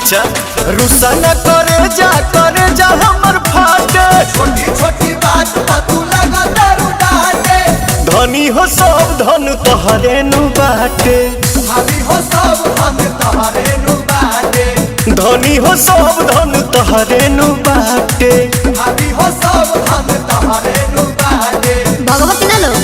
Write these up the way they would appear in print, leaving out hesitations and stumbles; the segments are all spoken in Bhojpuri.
अच्छा रुसा न करे जा हमर फाटे छोटी छोटी बात पर तू लगा दारू डाटे। धनी हो सब धन तोहरे नु बाटे भाभी हो सब हम तोहरे नु बाटे। धनी हो सब धन तोहरे नु बाटे भाभी हो सब हम तोहरे नु बाटे। भगवती ना लो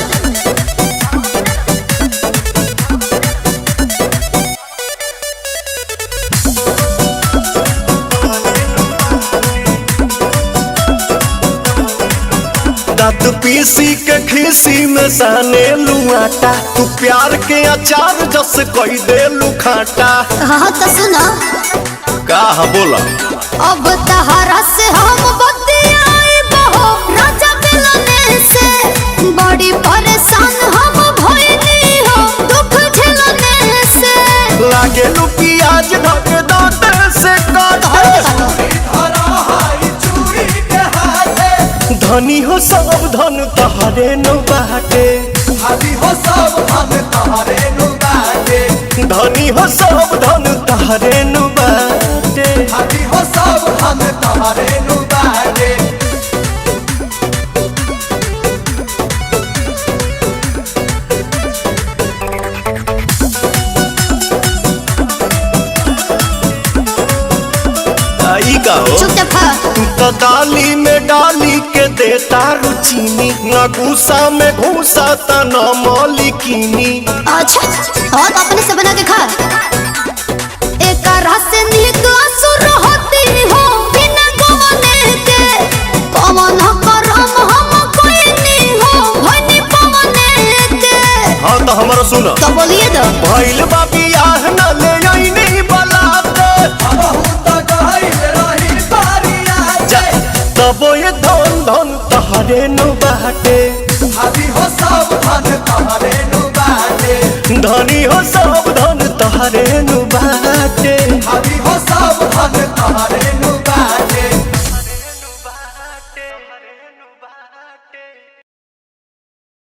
दांत पीसी के खीसी में साने लुआटा तू प्यार के अचार जस कोई दे लुखाटा। हाँ तो सुनो का बोला अब तहरा से हम बतियाई बहो राजा मिलने से बड़ी परेशान हम भइली हो दुख झेलने से। लागे लू प्याज ढक दांत से काटे धरा हाई चूड़ी के हाथे। धनी हो सब धन तोहरे नु बाटे भाभी हो सब हम तोहरे नु बाटे। धनी हो सब धन तोहरे नु बाटे। भाभी हो सब हम तोहरे नु बाटे। आई का हो चुपचाप खा। तू तो डाली में डाली के देता रुचीनी न गुस्सा में घूसा त न मौलिकीनी। अच्छा और अपने से बना के खा। एक रस नीक असुर होती हो बिना गवने के पवन करम हम कोई नहीं हो भनी पवने के। हाँ तो हमारा सुना तो बोलिए तो भइल बाबी आह न ले आईनी बलाते बहुत गहिल रही बारिया तबो ये धन धन तोहरे नु बाटे